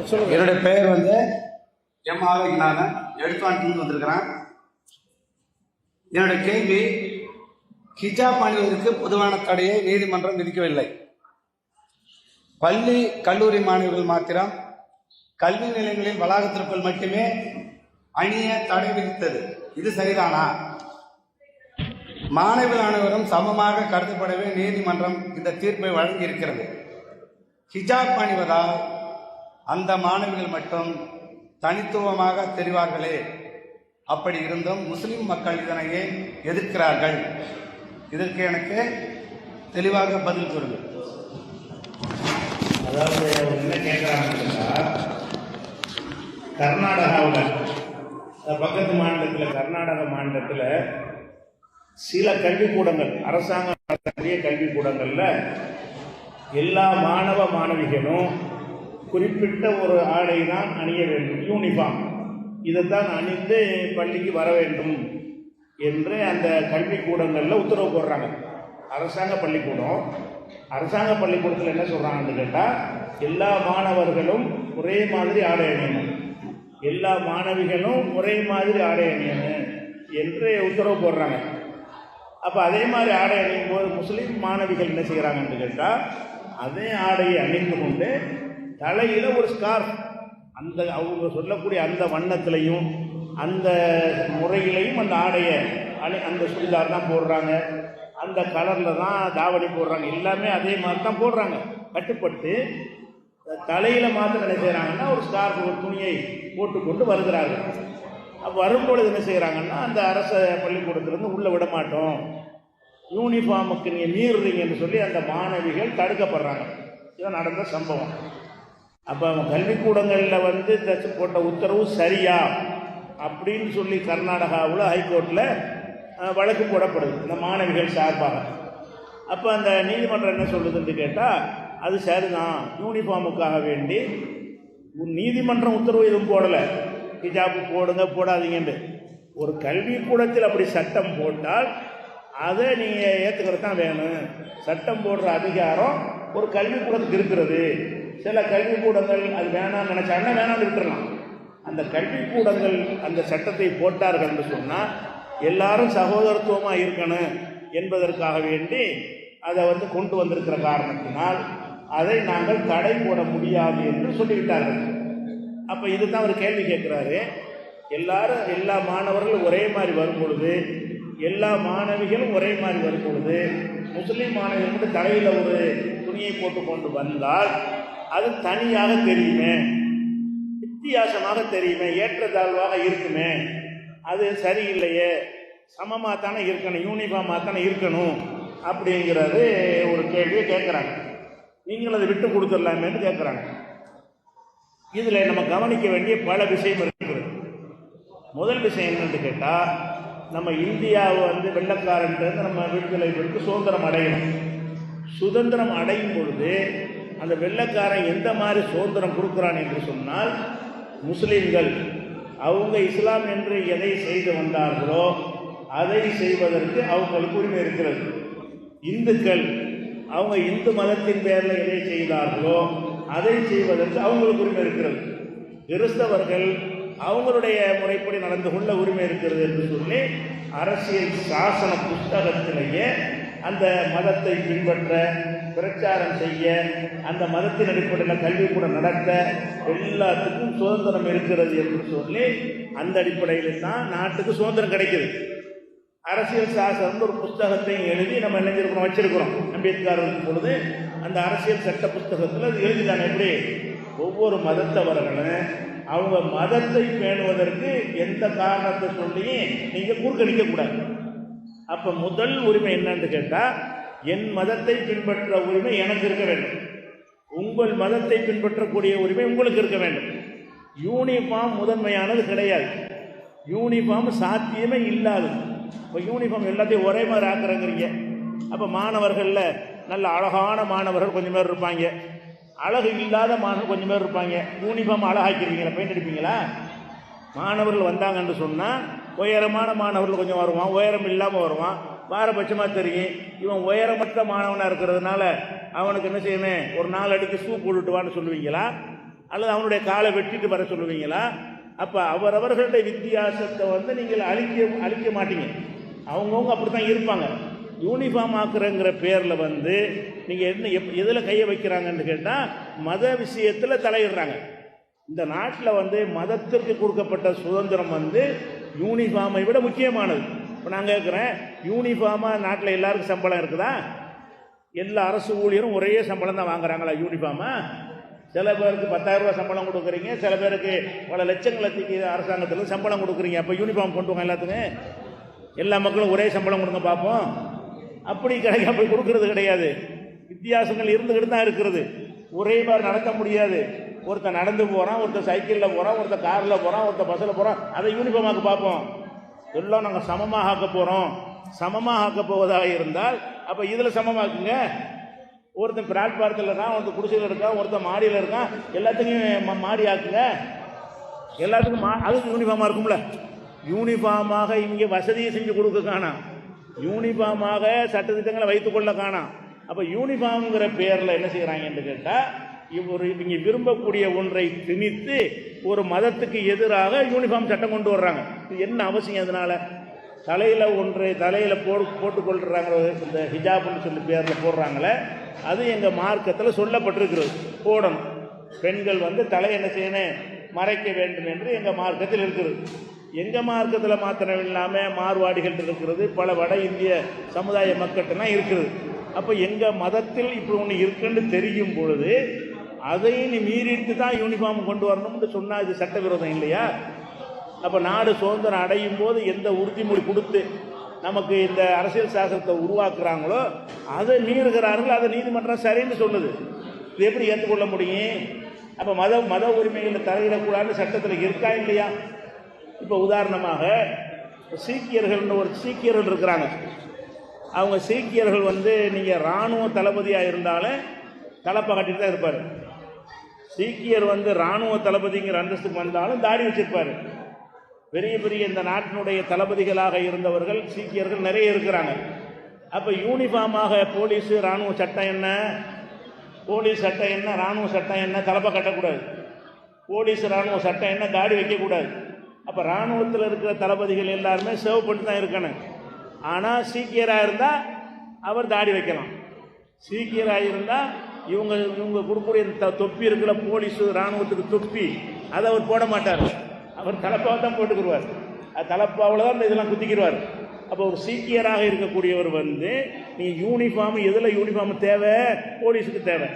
என்னுடைய பெயர் வந்து எம் ஆரோக்கியநாதன், எடுத்துவாண்டிலிருந்து வந்திருக்கிறேன். என்னுடைய கேள்வி, ஹிஜாப் அணிவதற்கு பொதுவான தடையை நீதிமன்றம் விதிக்கவில்லை. பள்ளி கல்லூரி மாணவர்கள் மாத்திரம் கல்வி நிலையங்களின் வளாகத்திற்குள் மட்டுமே அணிய தடை விதித்தது. இது சரிதானா? மாணவர்கள் அனைவரும் சமமாக கருதப்படவே நீதிமன்றம் இந்த தீர்ப்பை வழங்கியிருக்கிறது. ஹிஜாப் அணிவதால் அந்த மாணவிகள் மட்டும் தனித்துவமாக தெரிவார்களே. அப்படி இருந்தும் முஸ்லிம் மக்கள் இதனையே எதிர்க்கிறார்கள். இதற்கு எனக்கு தெளிவாக பதில் சொல்லுங்கள். அதாவது என்ன கேட்குறாங்கன்னா, கர்நாடகாவில் பக்கத்து மாநிலத்தில் கர்நாடக மாநிலத்தில் சில கல்விக்கூடங்கள், அரசாங்கம் நடத்தக்கூடிய கல்விக்கூடங்களில் எல்லா மாணவ மாணவிகளும் குறிப்பிட்ட ஒரு ஆடை தான் அணிய வேண்டும், யூனிஃபார்ம், இதைத்தான் அணிந்து பள்ளிக்கு வர வேண்டும் என்று அந்த கல்விக்கூடங்களில் உத்தரவு போடுறாங்க. அரசாங்க பள்ளிக்கூடம், அரசாங்க பள்ளிக்கூடத்தில் என்ன சொல்கிறாங்கன்னு கேட்டால், எல்லா மாணவர்களும் ஒரே மாதிரி ஆடை அணியணும், எல்லா மாணவிகளும் ஒரே மாதிரி ஆடை அணியணும் என்று உத்தரவு போடுறாங்க. அப்போ அதே மாதிரி ஆடை அணியும் போது முஸ்லீம் மாணவிகள் என்ன செய்கிறாங்கன்னு கேட்டால், அதே ஆடையை அணிந்து கொண்டு தலையில் ஒரு ஸ்கார்ஃப், அந்த அவங்க சொல்லக்கூடிய அந்த வண்ணத்திலையும் அந்த முறையிலையும் அந்த ஆடையை அந்த சுடிதார் தான் போடுறாங்க, அந்த கலரில் தான் தாவணி போடுறாங்க, எல்லாமே அதே மாதிரி தான் போடுறாங்க. கட்டுப்பட்டு தலையில் மாத்திரம் என்ன செய்கிறாங்கன்னா ஒரு ஸ்கார்ஃப், ஒரு துணியை போட்டுக்கொண்டு வருகிறார்கள். அப்போ வரும்பொழுது என்ன செய்கிறாங்கன்னா, அந்த அரச பள்ளிக்கூடத்திலேருந்து உள்ளே விட மாட்டோம், யூனிஃபார்முக்கு நீங்கள் மீறுறீங்கன்னு சொல்லி அந்த மாணவிகள் தடுக்கப்படுறாங்க. இதான் நடந்த சம்பவம். அப்போ கல்விக்கூடங்களில் வந்து போட்ட உத்தரவு சரியா அப்படின்னு சொல்லி கர்நாடகாவில் ஹைகோர்ட்டில் வழக்கு போடப்படுது இந்த மாணவிகள் சார்பாக. அப்போ அந்த நீதிமன்றம் என்ன சொல்லுதுன்னு கேட்டால், அது சரிதான், யூனிஃபார்முக்காக வேண்டி நீதிமன்றம் உத்தரவு எதுவும் போடலை, ஹிஜாபு போடுங்க போடாதீங்கன்னு. ஒரு கல்விக்கூடத்தில் அப்படி சட்டம் போட்டால் அதை நீங்கள் ஏற்றுக்கிறது தான் வேணும். சட்டம் போடுற அதிகாரம் ஒரு கல்விக்கூடத்துக்கு இருக்கிறது. சில கல்விக்கூடங்கள் அது வேணாம்னு நினச்சாங்கன்னா வேணாம்னு விட்டுறலாம். அந்த கல்விக்கூடங்கள் அந்த சட்டத்தை போட்டார்கள் என்று சொன்னால் எல்லாரும் சகோதரத்துவமாக இருக்கணும் என்பதற்காக வேண்டி அதை வந்து கொண்டு வந்திருக்கிற காரணத்தினால் அதை நாங்கள் தடை போட முடியாது என்று சொல்லிவிட்டார்கள். அப்போ இதுதான் அவர் கேள்வி கேட்குறாரு. எல்லா மாணவர்களும் ஒரே மாதிரி வரும் பொழுது, எல்லா மாணவிகளும் ஒரே மாதிரி வரும் பொழுது, முஸ்லீம் மாணவிகள் மட்டும் தலையில் ஒரு துணியை போட்டு கொண்டு வந்தால் அது தனியாக தெரியுமே, வித்தியாசமாக தெரியுமே, ஏற்றத்தாழ்வாக இருக்குமே, அது சரியில்லையே, சமமாக தானே இருக்கணும், யூனிஃபார்மாக தானே இருக்கணும் அப்படிங்கிறது ஒரு கேள்வியை கேட்குறாங்க. நீங்கள் அதை விட்டு கொடுத்துடலாமேன்னு கேட்குறாங்க. இதில் நம்ம கவனிக்க வேண்டிய பல விஷயம் இருக்கிறது. முதல் விஷயம் என்னன்னு கேட்டால், நம்ம இந்தியாவை வந்து வெள்ளக்காரன்ட்டு நம்ம விடுதலை பெற்று சுதந்திரம் அடையணும். சுதந்திரம் அடையும் பொழுது அந்த வெள்ளக்காரன் எந்த மாதிரி சுதந்திரம் கொடுக்குறான் என்று சொன்னால், முஸ்லீம்கள் அவங்க இஸ்லாம் என்று எதை செய்து வந்தார்களோ அதை செய்வதற்கு அவங்களுக்கு உரிமை இருக்கிறது. இந்துக்கள் அவங்க இந்து மதத்தின் பேரில் எதை செய்தார்களோ அதை செய்வதற்கு அவங்களுக்கு உரிமை இருக்கிறது. கிறிஸ்தவர்கள் அவங்களுடைய முறைப்படி நடந்து கொள்ள உரிமை இருக்கிறது என்று சொல்லி அரசியல் சாசன புஸ்தகத்திலேயே அந்த மதத்தை பின்பற்ற, பிரச்சாரம் செய்ய, அந்த மதத்தின் அடிப்படையில் கல்விக்கூடம் நடத்த எல்லாத்துக்கும் சுதந்திரம் இருக்கிறது என்று சொல்லி அந்த அடிப்படையில் தான் நாட்டுக்கு சுதந்திரம் கிடைக்குது. அரசியல் சாசனம் ஒரு புஸ்தகத்தை எழுதி நம்ம நினைஞ்சிருக்கிறோம், வச்சிருக்கிறோம். அம்பேத்கர் இருக்கும் பொழுது அந்த அரசியல் சட்ட புஸ்தகத்தில் அது எழுதிட்டாங்க. எப்படி ஒவ்வொரு மதத்தவர்களும் அவங்க மதத்தை பேணுவதற்கு எந்த காரணத்தை சொல்லியும் நீங்கள் குறுக்கணிக்கக்கூடாது. அப்போ முதல் உரிமை என்னன்னு கேட்டால், என் மதத்தை பின்பற்ற உரிமை எனக்கு இருக்க வேண்டும், உங்கள் மதத்தை பின்பற்றக்கூடிய உரிமை உங்களுக்கு இருக்க வேண்டும். யூனிஃபார்ம் முதன்மையானது கிடையாது, யூனிஃபார்ம் சாத்தியமே இல்லாது. இப்போ யூனிஃபார்ம் எல்லாத்தையும் ஒரே மாதிரி ஆக்குறங்கிறீங்க. அப்போ மாணவர்களில் நல்ல அழகான மாணவர்கள் கொஞ்சம் பேர் இருப்பாங்க, அழகு இல்லாத மாணவர்கள் கொஞ்சம் பேர் இருப்பாங்க. யூனிஃபார்ம் அழகாக்கிடுவீங்களா, பெயிண்ட் அடிப்பீங்களா? மாணவர்கள் வந்தாங்கன்னு சொன்னால் உயரமான மாணவர்கள் கொஞ்சம் வருவான், உயரம் இல்லாமல் வருவான், பாரபட்சமாக தெரியும். இவன் உயரமற்ற மாணவனாக இருக்கிறதுனால அவனுக்கு என்ன செய்யணும், ஒரு 4 அடிக்கு ஷூ போட்டுட்டு வான்னு சொல்லுவீங்களா? அல்லது அவனுடைய காலை வெட்டிட்டு வர சொல்லுவீங்களா? அப்போ அவரவர்களுடைய வித்தியாசத்தை வந்து நீங்கள் அழிக்க மாட்டீங்க. அவங்கவுங்க அப்படி தான் இருப்பாங்க. யூனிஃபார்ம் ஆக்குறங்கிற பேரில் வந்து நீங்கள் என்ன எதில் கையை வைக்கிறாங்கன்னு கேட்டால் மத விஷயத்தில் தலையிடுறாங்க. இந்த நாட்டில் வந்து மதத்திற்கு கொடுக்கப்பட்ட சுதந்திரம் வந்து யூனிஃபார்மை விட முக்கியமானது. இப்போ நான் கேட்குறேன், யூனிஃபார்மாக நாட்டில் எல்லாருக்கும் சம்பளம் இருக்குதா? எல்லா அரசு ஊழியரும் ஒரே சம்பளம் தான் வாங்குறாங்களா யூனிஃபார்மாக? சில பேருக்கு 10,000 ரூபா சம்பளம் கொடுக்குறீங்க, சில பேருக்கு பல லட்சங்களத்துக்கு அரசாங்கத்தில் சம்பளம் கொடுக்குறீங்க. அப்போ யூனிஃபார்ம் கொண்டு வாங்க எல்லாத்துக்கும், எல்லா மக்களும் ஒரே சம்பளம் கொடுங்க பார்ப்போம். அப்படி அப்படி கொடுக்கறது கிடையாது. வித்தியாசங்கள் இருந்துக்கிட்டு தான் இருக்கிறது. ஒரே மாதிரி நடத்த முடியாது. ஒருத்தர் நடந்து போகிறான், ஒருத்தர் சைக்கிளில் போகிறான், ஒருத்தர் காரில் போகிறான், ஒருத்தர் பஸ்ஸில் போகிறான். அதை யூனிஃபார்மாக்க பார்ப்போம். எல்லாம் நாங்கள் சமமாக ஆக்க போகிறோம். சமமாக ஆக்க போவதாக இருந்தால் அப்போ இதில் சமமாக்குங்க. ஒருத்தன் பிளாட்பாரத்தில் இருக்கான், ஒருத்தர் குடிசையில் இருக்கான், ஒருத்தர் மாடியில் இருக்கான். எல்லாத்துக்கும் மாடி ஆக்குங்க. எல்லாத்துக்கும் அதுக்கு யூனிஃபார்மாக இருக்கும்ல. யூனிஃபார்மாக இங்கே வசதியை செஞ்சு கொடுக்க காணாம், யூனிஃபார்மாக சட்டத்திட்டங்களை வைத்துக்கொள்ள காணாம். அப்போ யூனிஃபார்ம்ங்கிற பேரில் என்ன செய்கிறாங்கன்னு கேட்டால், இவங்க விரும்பக்கூடிய ஒன்றை திணித்து ஒரு மதத்துக்கு எதிராக யூனிஃபார்ம் சட்டம் கொண்டு வர்றாங்க. இது என்ன அவசியம்? அதனால் தலையில் போட்டுக்கொள்கிறாங்க. இந்த ஹிஜாப்னு சொல்லி பேரில் போடுறாங்களே, அது எங்கள் மார்க்கத்தில் சொல்லப்பட்டிருக்கிறது, போடணும். பெண்கள் வந்து தலை என்ன செய்யணும், மறைக்க வேண்டும் என்று எங்கள் மார்க்கத்தில் இருக்கிறது. எங்கள் மார்க்கத்தில் மாத்திரம் இல்லாமல் மார்வாடிகள் இருக்கிறது, பல வட இந்திய சமுதாய மக்கள்லாம் இருக்குது. அப்போ எங்கள் மதத்தில் இப்படி ஒன்று இருக்குன்னு தெரியும் பொழுது அதை நீ மீறிட்டு தான் யூனிஃபார்ம் கொண்டு வரணும்னு சொன்னால் இது சட்டவிரோதம் இல்லையா? அப்போ நாடு சுதந்திரம் அடையும் போது எந்த உறுதிமொழி கொடுத்து நமக்கு இந்த அரசியல் சாசனத்தை உருவாக்குறாங்களோ அதை மீறுகிறார்கள். அதை நீதிமன்றம் சரின்னு சொல்லுது. இது எப்படி ஏற்றுக்கொள்ள முடியும்? அப்போ மத உரிமைகளை தலையிடக்கூடாதுன்னு சட்டத்தில் இருக்கா இல்லையா? இப்போ உதாரணமாக சீக்கியர்கள்னு ஒரு சீக்கியர்கள் இருக்கிறாங்க. அவங்க சீக்கியர்கள் வந்து நீங்கள் இராணுவ தளபதியாக இருந்தாலும் தலைப்பை கட்டிட்டு தான் இருப்பார். சீக்கியர் வந்து இராணுவ தளபதிங்கிற அந்தஸ்துக்கு வந்தாலும் தாடி வச்சிருப்பார். பெரிய பெரிய இந்த நாட்டினுடைய தளபதிகளாக இருந்தவர்கள் சீக்கியர்கள் நிறைய இருக்கிறாங்க. அப்போ யூனிஃபார்மாக போலீஸு இராணுவ சட்டம் என்ன, போலீஸ் சட்டம் என்ன, இராணுவ சட்டம் என்ன, தலைப்பை கட்டக்கூடாது. போலீஸ் இராணுவ சட்டம் என்ன, தாடி வைக்கக்கூடாது. அப்போ இராணுவத்தில் இருக்கிற தளபதிகள் எல்லாருமே சேவ் பண்ணி தான் இருக்கணும். ஆனால் சீக்கியராக இருந்தால் அவர் தாடி வைக்கலாம். சீக்கியராக இருந்தால் இவங்க கொடுக்கக்கூடிய தொப்பி இருக்கிற போலீஸு இராணுவத்துக்கு தொப்பி அதை அவர் போட மாட்டார். அவர் தலைப்பாவை தான் போட்டுக்கிடுவார். அது தலைப்பாவில் தான் இதெல்லாம் குத்திக்கிடுவார். அப்போ ஒரு சீக்கியராக இருக்கக்கூடியவர் வந்து நீங்கள் யூனிஃபார்ம் எதில் யூனிஃபார்ம் தேவை? போலீஸுக்கு தேவை.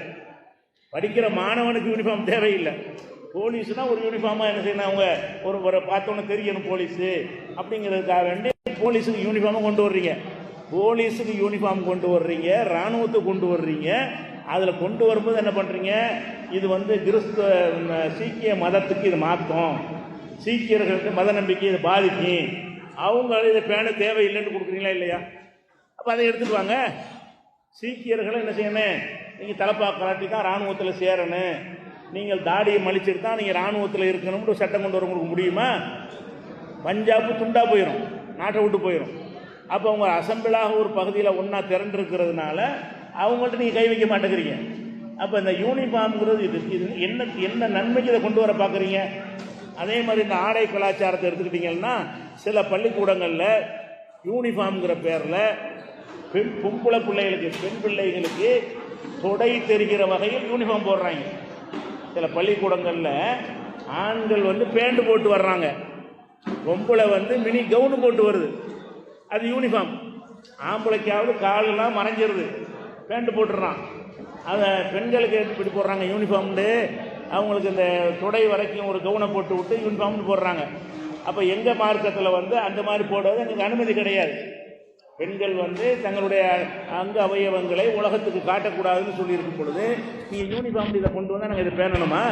படிக்கிற மாணவனுக்கு யூனிஃபார்ம் தேவையில்லை. போலீஸ்னால் ஒரு யூனிஃபார்மாக என்ன செய்யணும், அவங்க ஒரு பார்த்தோன்னே தெரியணும் போலீஸு அப்படிங்கிறதுக்காக வேண்டி போலீஸுக்கு யூனிஃபார்மாக கொண்டு வர்றீங்க. போலீஸுக்கு யூனிஃபார்ம் கொண்டு வர்றீங்க, இராணுவத்துக்கு கொண்டு வர்றீங்க. அதில் கொண்டு வரும்போது என்ன பண்ணுறீங்க, இது வந்து சீக்கிய மதத்துக்கு இது மாற்றம், சீக்கியர்களுக்கு மத நம்பிக்கை இதை பாதிக்கும், அவங்க இதை பேண தேவையில்லைன்னு கொடுக்குறீங்களா இல்லையா? அப்போ அதை எடுத்துட்டு வாங்க. சீக்கியர்களை என்ன செய்யணும், நீங்கள் தலைப்பா கலாட்டி தான் இராணுவத்தில் சேரணும், நீங்கள் தாடியை மலிச்சுட்டு தான் நீங்கள் இராணுவத்தில் இருக்கணும்னு சட்டம் கொண்டு வர உங்களுக்கு முடியுமா? பஞ்சாபு துண்டா போயிடும், நாட்டை விட்டு போயிடும். அப்போ அவங்க அசம்பிளாக ஒரு பகுதியில் ஒன்றா திரண்டிருக்கிறதுனால அவங்கள்ட்ட நீங்கள் கை வைக்க மாட்டேங்கிறீங்க. அப்போ இந்த யூனிஃபார்ம்ங்கிறது இது என்ன நன்மைக்கு இதை கொண்டு வர பார்க்குறீங்க? அதே மாதிரி இந்த ஆடை கலாச்சாரத்தை எடுத்துக்கிட்டிங்கன்னா சில பள்ளிக்கூடங்களில் யூனிஃபார்ம்ங்கிற பேரில் பொம்பளை பிள்ளைகளுக்கு, பெண் பிள்ளைகளுக்கு தொடை தெரிகிற வகையில் யூனிஃபார்ம் போடுறாங்க. சில பள்ளிக்கூடங்களில் ஆண்கள் வந்து பேண்ட் போட்டு வர்றாங்க, பொம்பளை வந்து மினி கவுனு போட்டு வருது. அது யூனிஃபார்ம். ஆம்பளைக்காவது காலெல்லாம் மறைஞ்சிருது, பேண்ட் போட்டுடுறான். அதை பெண்களுக்கு எப்படி போடுறாங்க யூனிஃபார்ம்னு, அவங்களுக்கு இந்த தொடை வரைக்கும் ஒரு கவுனை போட்டு விட்டு யூனிஃபார்ம்னு போடுறாங்க. அப்போ எங்கள் மார்க்கத்தில் வந்து அந்த மாதிரி போடுறது எங்களுக்கு அனுமதி கிடையாது. பெண்கள் வந்து தங்களுடைய அங்க அவயவங்களை உலகத்துக்கு காட்டக்கூடாதுன்னு சொல்லியிருக்கும் பொழுது நீங்கள் யூனிஃபார்ம் இதை கொண்டு வந்தால் நாங்கள் இதை பேணணுமா?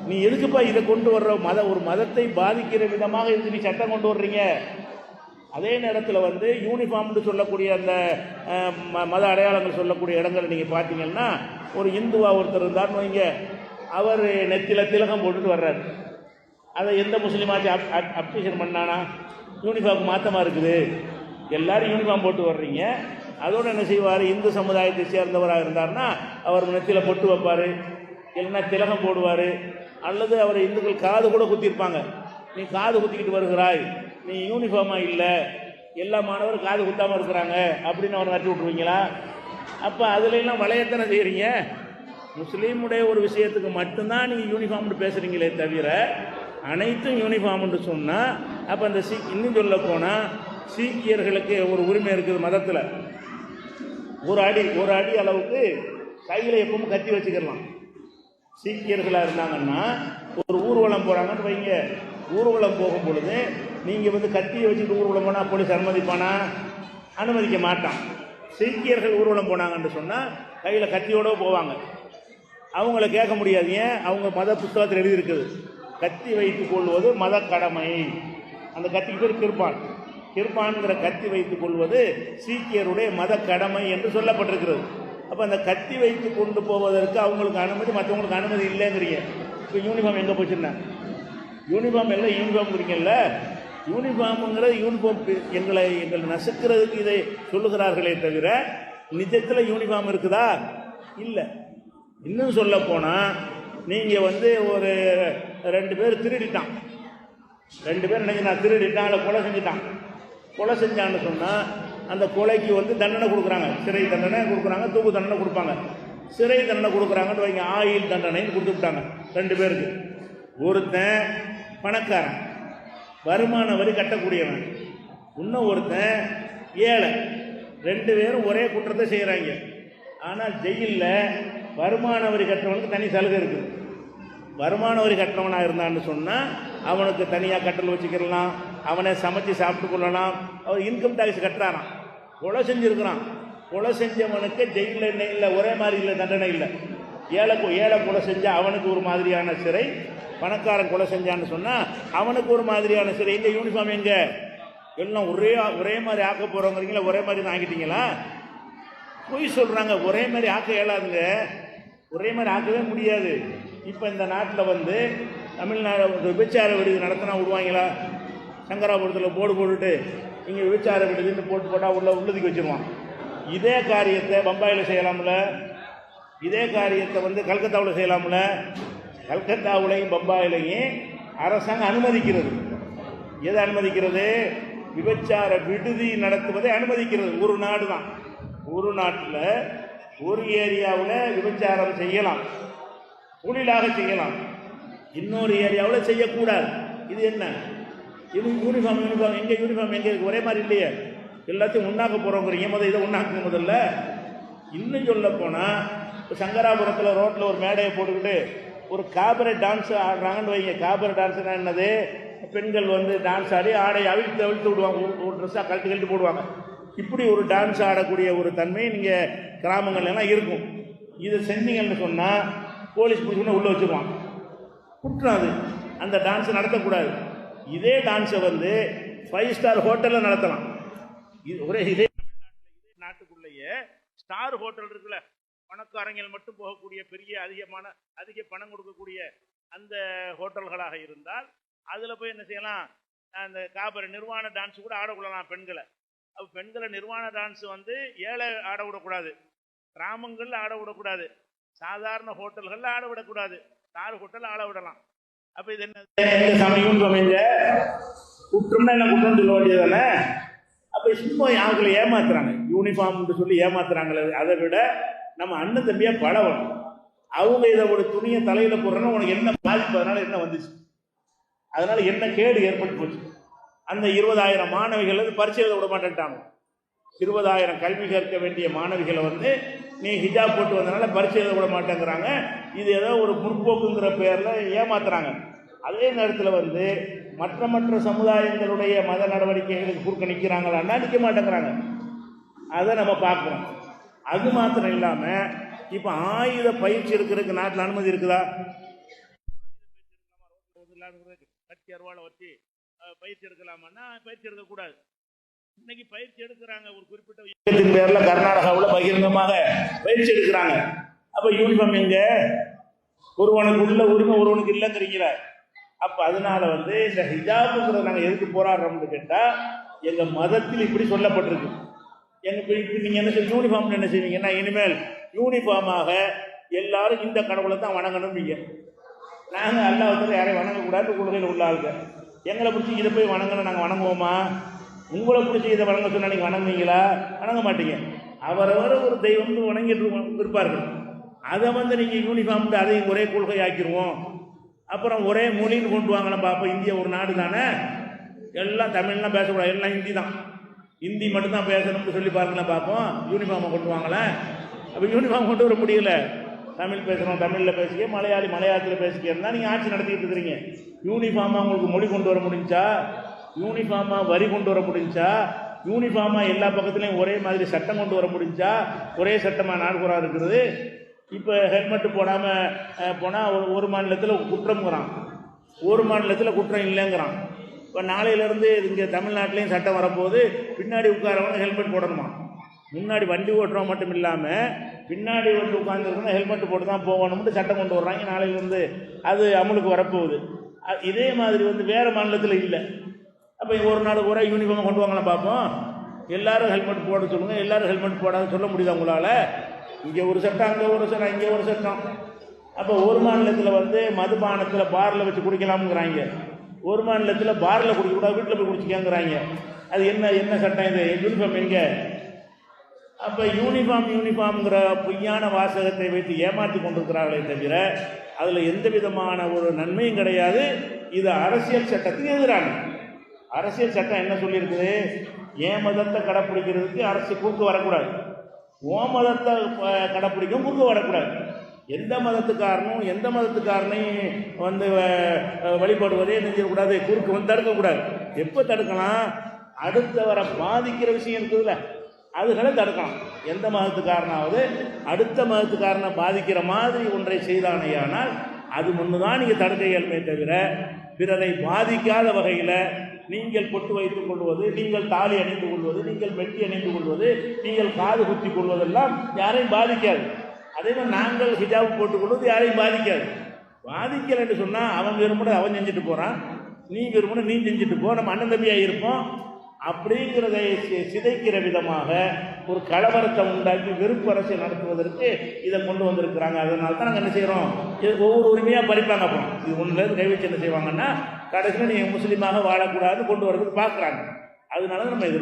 நீ எதுக்குப்பா இதை கொண்டு வர்ற? ஒரு மதத்தை பாதிக்கிற விதமாக இதுக்கு நீ சட்டம் கொண்டு வர்றீங்க. அதே நேரத்தில் வந்து யூனிஃபார்ம்னு சொல்லக்கூடிய அந்த மத அடையாளங்கள் சொல்லக்கூடிய இடங்களை நீங்கள் பார்த்தீங்கன்னா, ஒரு இந்துவா ஒருத்தர் இருந்தார்னு வைங்க, அவர் நெத்தியில் திலகம் போட்டுட்டு வர்றாரு. அதை எந்த முஸ்லீமாச்சும் அப்ளிகேஷன் பண்ணானா? யூனிஃபார்ம் மாற்றமாக இருக்குது, எல்லோரும் யூனிஃபார்ம் போட்டு வர்றீங்க. அதோடு என்ன செய்வார், இந்து சமுதாயத்தை சேர்ந்தவராக இருந்தார்னா அவர் நெத்தியில் பொட்டு வைப்பார், இல்லைன்னா திலகம் போடுவார், அல்லது அவரை இந்துக்கள் காது கூட குத்திருப்பாங்க. நீ காது குத்திக்கிட்டு வருகிறாய், நீ யூனிஃபார்மாக இல்லை, எல்லா மாணவரும் காது குத்தாமல் இருக்கிறாங்க அப்படின்னு அவரை நட்டி விட்ருவீங்களா? அப்போ அதுலெல்லாம் வளையத்தனை செய்கிறீங்க. முஸ்லீமுடைய ஒரு விஷயத்துக்கு மட்டும்தான் நீங்கள் யூனிஃபார்ம்னு பேசுகிறீங்களே தவிர அனைத்தும் யூனிஃபார்ம்னு சொன்னால் அப்போ அந்த இன்னும் சொல்ல போனால் சீக்கியர்களுக்கு ஒரு உரிமை இருக்குது மதத்தில். ஒரு அடி அளவுக்கு கையில் எப்பவும் கத்தி வச்சுக்கலாம். சீக்கியர்களாக இருந்தாங்கன்னா ஒரு ஊர்வலம் போகிறாங்கன்னு வைங்க, ஊர்வலம் போகும் பொழுது நீங்கள் கத்தியை வச்சுட்டு ஊர்வலம் போனால் போலீஸ் அனுமதிப்பானா? அனுமதிக்க மாட்டான். சீக்கியர்கள் ஊர்வலம் போனாங்கன்னு சொன்னால் கையில் கத்தியோடு போவாங்க. அவங்கள கேட்க முடியாது. ஏன்? அவங்க மத புத்தகத்தில் எழுதியிருக்குது, கத்தி வைத்துக் கொள்வது மத கடமை. அந்த கத்திக்கு பேர் கிருப்பான்கிற கத்தி வைத்துக் கொள்வது சீக்கியருடைய மத கடமை என்று சொல்லப்பட்டிருக்கிறது. அப்போ அந்த கத்தி வைத்து கொண்டு போவதற்கு அவங்களுக்கு அனுமதி, மற்றவங்களுக்கு அனுமதி இல்லைங்கிறீங்க. இப்போ யூனிஃபார்ம் எங்கே போச்சுன்னா? யூனிஃபார்ம் எல்லாம் யூனிஃபார்ம்ங்கிறீங்கல்ல, யூனிஃபார்முங்கிறது யூனிஃபார்ம் எங்களை நசுக்கிறதுக்கு இதை சொல்லுகிறார்களே தவிர நிஜத்தில் யூனிஃபார்ம் இருக்குதா? இல்லை. இன்னும் சொல்ல போனால் நீங்கள் ஒரு 2 பேர் திருடிட்டான், 2 பேர் நினைக்கிறான் திருடிட்டான், இல்லை கொலை செஞ்சான்னு சொன்னால் அந்த கொலைக்கு தண்டனை கொடுக்குறாங்க, சிறை தண்டனை கொடுக்குறாங்க, தூக்கு தண்டனை கொடுப்பாங்க. சிறை தண்டனை கொடுக்குறாங்கன்னு வைங்க, ஆயுள் தண்டனைன்னு கொடுத்துட்டாங்க 2 பேருக்கு. ஒருத்தன் பணக்காரன், வருமான வரி கட்டக்கூடியவன், இன்னும் ஒருத்தன் ஏழை. 2 பேரும் ஒரே குற்றத்தை செய்கிறாங்க. ஆனால் ஜெயிலில் வருமான வரி கட்டுறவனுக்கு தனி சலுகை இருக்குது. வருமான வரி கட்டுறவனாக இருந்தான்னு சொன்னால் அவனுக்கு தனியாக கட்டல் வச்சுக்கலாம், அவனை சமைச்சு சாப்பிட்டு கொள்ளலாம். அவர் இன்கம் டேக்ஸ் கட்டுறாரான். கொலை செஞ்சுருக்கிறான், கொலை செஞ்சவனுக்கு ஜெயிலில் என்ன இல்லை, ஒரே மாதிரி இல்லை, தண்டனை இல்லை. ஏழை கொலை செஞ்சால் அவனுக்கு ஒரு மாதிரியான சிறை, பணக்காரன் கொலை செஞ்சான்னு சொன்னால் அவனுக்கு ஒரு மாதிரியான சிறை. இந்த யூனிஃபார்ம் எங்கே? எல்லாம் ஒரே மாதிரி ஆக்க போகிறவங்கிறீங்களா? ஒரே மாதிரி தான் ஆக்கிட்டீங்களா? பொய் சொல்கிறாங்க. ஒரே மாதிரி ஆக்க இயலாதுங்க, ஒரே மாதிரி ஆக்கவே முடியாது. இப்போ இந்த நாட்டில் தமிழ்நாடு விபச்சார விடுதி நடத்தினா விடுவாங்களா? சங்கராபுரத்தில் போர்டு போட்டுட்டு இங்கே விபச்சார விடுதின்னு போட்டால் உள்ளதுக்கு வச்சுருவான். இதே காரியத்தை பம்பாயில் செய்யலாம்ல, இதே காரியத்தை கல்கத்தாவில் செய்யலாம்ல. கல்கத்தாவிலையும் பம்பாயிலையும் அரசாங்கம் அனுமதிக்கிறது. எதை அனுமதிக்கிறது? விபச்சார விடுதி நடத்துவதை அனுமதிக்கிறது. ஒரு நாடு தான், ஒரு நாட்டில் ஒரு ஏரியாவில் விபச்சாரம் செய்யலாம், தொழிலாக செய்யலாம், இன்னொரு ஏரியாவில் செய்யக்கூடாது. இது என்ன? இது யூனிஃபார்ம் எங்கே? யூனிஃபார்ம் எங்கே இருக்குது? ஒரே மாதிரி இல்லையே. எல்லாத்தையும் உண்ணாக்க போகிறோங்கிறீங்க. இதை உண்ணாக்குங்க முதல்ல. இன்னும் சொல்ல போனால் சங்கராபுரத்தில் ரோட்டில் ஒரு மேடையை போட்டுக்கிட்டு ஒரு காபரேட் டான்ஸ் ஆடுறாங்கன்னு வைங்க. காபரேட் டான்ஸ்னா என்னது? பெண்கள் டான்ஸ் ஆடி ஆடை அவிழ்த்து விடுவாங்க, ஒரு ட்ரெஸ்ஸாக கழட்டி போடுவாங்க. இப்படி ஒரு டான்ஸ் ஆடக்கூடிய ஒரு தன்மை நீங்கள் கிராமங்கள்லாம் இருக்கும். இதை செஞ்சீங்கன்னு சொன்னால் போலீஸ் பிடிச்சோன்னா உள்ளே வச்சுருவான், குற்றம் அது. அந்த டான்ஸை நடத்தக்கூடாது. இதே டான்ஸை 5 ஸ்டார் ஹோட்டலில் நடத்தலாம். இதே நாட்டுக்குள்ளேயே ஸ்டார் ஹோட்டல் இருக்குல்ல, பணக்காரங்கள் மட்டும் போகக்கூடிய பெரிய அதிக பணம் கொடுக்கக்கூடிய அந்த ஹோட்டல்களாக இருந்தால் அதில் போய் என்ன செய்யலாம்? அந்த காபர நிர்வாண டான்ஸ் கூட ஆடக்கூடலாம் பெண்களை. அப்போ பெண்களை நிர்வாண டான்ஸ் ஏழை ஆட விடக்கூடாது, கிராமங்களில் ஆட விடக்கூடாது, சாதாரண ஹோட்டல்களில் ஆட விடக்கூடாது, ஸ்டார் ஹோட்டலில் ஆட விடலாம். அப்போ இது என்ன சமயம் அமைஞ்ச குற்றம்னா என்ன? குற்றம் சொல்ல வேண்டியது தானே. அப்போ சும்மா அவங்களை ஏமாத்துறாங்க, யூனிஃபார்ம்னு சொல்லி ஏமாத்துறாங்களே. அதை விட நம்ம அண்ணன் தம்பியாக பழகணும். அவங்க இதை ஒரு துணியை தலையில் போடுறோன்னா உனக்கு என்ன பாதிப்பு, அதனால என்ன வந்துச்சு, அதனால என்ன கேடு ஏற்பட்டு போச்சு. அந்த 20,000 மாணவிகள் பரிசு எழுத விட மாட்டேன்ட்டாங்க. 20,000 கல்வி கற்க வேண்டிய மாணவிகளை நீ ஹிஜாப் போட்டு வந்தனால பரிசு எழுத விட மாட்டேங்கிறாங்க. இது ஏதோ ஒரு முற்போக்குங்கிற பேரில் ஏமாத்துறாங்க. அதே நேரத்தில் மற்ற சமுதாயங்களுடைய மத நடவடிக்கைகளுக்கு குறுக்க நிற்கிறாங்களான்னா நிற்க மாட்டேங்கிறாங்க. அதை நம்ம பார்க்குறோம். அது மாத்திரம் இல்லாமல் இப்போ ஆயுத பயிற்சி எடுக்கிறதுக்கு நாட்டில் அனுமதி இருக்குதா? கட்சி அருவாளை வச்சு பயிற்சி எடுக்கலாமான்னா பயிற்சி எடுக்கக்கூடாது. இன்னைக்கு பயிற்சி எடுக்கிறாங்க, ஒரு குறிப்பிட்ட இயக்கத்தின் பேரில் கர்நாடகாவில் பகிரங்கமாக பயிற்சி எடுக்கிறாங்க. அப்போ யூனிஃபார்ம் எங்க? ஒருவனுக்கு உள்ள உரிமை ஒருவனுக்கு இல்லைங்கிறீங்கள. அப்போ அதனால இந்த ஹிஜாபுங்கிறத நாங்கள் எதுக்கு போராடுறோம்னு கேட்டால் எங்கள் மதத்தில் இப்படி சொல்லப்பட்டிருக்கு. எங்கள் இப்போ நீங்கள் என்ன யூனிஃபார்ம்னு என்ன செய்வீங்கன்னா இனிமேல் யூனிஃபார்மாக எல்லாரும் இந்த கடவுளை தான் வணங்கணும்பீங்க. நாங்கள் அல்லாஹ்வுக்கு யாரையும் வணங்கக்கூடாது கொள்கையில் உள்ள ஆளுங்க. எங்களை பிடிச்சி இதை போய் வணங்கணும், நாங்கள் வணங்குவோமா? உங்களை பிடிச்சி இதை வணங்க சொன்னால் நீங்கள் வணங்குவீங்களா? வணங்க மாட்டீங்க. அவரவர் ஒரு தெய்வம் வணங்கிட்டு இருப்பார்கள். அதை நீங்கள் யூனிஃபார்ம் அதையும் ஒரே கொள்கை ஆக்கிடுவோம், அப்புறம் ஒரே மொழின்னு கொண்டு வாங்கலாம் பார்ப்போம். இந்தியா ஒரு நாடு தானே, எல்லாம் தமிழ்லாம் பேசக்கூடாது, எல்லாம் ஹிந்தி தான், ஹிந்தி மட்டும்தான் பேசணும்னு சொல்லி பாருங்களேன் பார்ப்போம். யூனிஃபார்மை கொண்டு வாங்கலாம். அப்போ யூனிஃபார்ம் கொண்டு வர முடியல. தமிழ் பேசுகிறோம், தமிழில் பேசிக்க, மலையாளி மலையாளத்தில் பேசிக்கிறதா நீங்கள் ஆட்சி நடத்திட்டு இருக்கிறீங்க. யூனிஃபார்மாக உங்களுக்கு மொழி கொண்டு வர முடிஞ்சா? யூனிஃபார்மாக வரி கொண்டு வர முடிஞ்சா? யூனிஃபார்மாக எல்லா பக்கத்துலேயும் ஒரே மாதிரி சட்டம் கொண்டு வர முடிஞ்சா? ஒரே சட்டமாக நாடுகுறாக இருக்கிறது. இப்போ ஹெல்மெட்டு போடாமல் போனால் ஒரு மாநிலத்தில் குற்றம்ங்கிறான், ஒரு மாநிலத்தில் குற்றம் இல்லைங்கிறான். இப்போ நாளையிலேருந்து இங்கே தமிழ்நாட்டிலையும் சட்டம் வரப்போகுது, பின்னாடி உட்காரவங்க ஹெல்மெட் போடணுமா? முன்னாடி வண்டி ஓட்டுறவங்க மட்டும் இல்லாமல் பின்னாடி வந்து உட்காந்துருக்கணும் ஹெல்மெட் போட்டு தான் போகணும்னு சட்டம் கொண்டு வர்றாங்க. நாளையிலேருந்து அது அமலுக்கு வரப்போகுது. இதே மாதிரி வேறு மாநிலத்தில் இல்லை. அப்போ ஒரு நாள் ஒரே யூனிஃபார்மை கொண்டு வாங்கலாம் பார்ப்போம். எல்லோரும் ஹெல்மெட் போட சொல்லுங்கள், எல்லோரும் ஹெல்மெட் போடாத சொல்ல முடியுதா உங்களால்? இங்கே ஒரு சட்டம், அங்கே ஒரு சட்டம், இங்கே ஒரு சட்டம். அப்போ ஒரு மாநிலத்தில் மதுபானத்தில் பாரில் வச்சு குடிக்கலாம்ங்கிறாங்க, ஒரு மாநிலத்தில் பாரில் குடிக்கக்கூடாது, வீட்டில் போய் குடிச்சிக்காங்கிறாங்க. அது என்ன சட்டம் இது? யூனிஃபார்ம் எங்கே? அப்போ யூனிஃபார்ம்ங்கிற பொய்யான வாசகத்தை வைத்து ஏமாற்றி கொண்டிருக்கிறார்களே தவிர அதில் எந்த விதமான ஒரு நன்மையும் கிடையாது. இது அரசியல் சட்டத்துக்கு எதிரான. அரசியல் சட்டம் என்ன சொல்லியிருக்குது? என் மதத்தை கடைப்பிடிக்கிறதுக்கு அரசு குறுக்கு வரக்கூடாது, ஓ மதத்தை கடைப்பிடிக்கும் குறுக்கு வரக்கூடாது. எந்த மதத்துக்காரனும் எந்த மதத்துக்காரனையும் வழிபடுவதே நெஞ்சிடக்கூடாது, குறுக்கு தடுக்கக்கூடாது. எப்போ தடுக்கலாம்? அடுத்தவரை பாதிக்கிற விஷயம் இருக்குதுல்ல, அதுகளை தடுக்கலாம். எந்த மதத்துக்காரனாவது அடுத்த மதத்துக்காரனை பாதிக்கிற மாதிரி ஒன்றை செய்தானேயானால் அது முன்னு தான் நீங்கள் தடுக்க இயலுமே தவிர பிறரை பாதிக்காத வகையில் நீங்கள் பொட்டு வைத்துக் கொள்வது, நீங்கள் தாலி அணிந்து கொள்வது, நீங்கள் மெட்டி அணிந்து கொள்வது, நீங்கள் காது குத்தி கொள்வதெல்லாம் யாரையும் பாதிக்காது. அதே மாதிரி நாங்கள் ஹிஜாப் போட்டுக்கொள்வது யாரையும் பாதிக்காது. பாதிக்கலைன்னு சொன்னால் அவன் விரும்பின அவன் செஞ்சுட்டு போகிறான், நீ விரும்பின நீ செஞ்சுட்டு போ, நம்ம அண்ணன் தம்பியாக இருப்போம். அப்படிங்கிறதை சிதைக்கிற விதமாக ஒரு கலவரத்தை உண்டாக்கி வெறுப்பு அரசியல் நடத்துவதற்கு இதை கொண்டு வந்திருக்கிறாங்க. அதனால தான் நாங்கள் என்ன செய்கிறோம், ஒவ்வொரு உரிமையாக படிப்பாங்க. அப்புறம் இது ஒன்றுலேருந்து கை வச்சு என்ன செய்வாங்கன்னா கடைசியில் நீங்கள் முஸ்லீமாக வாழக்கூடாதுன்னு கொண்டு வரதுக்கு பார்க்குறாங்க. அதனால நம்ம எதிர்ப்பு.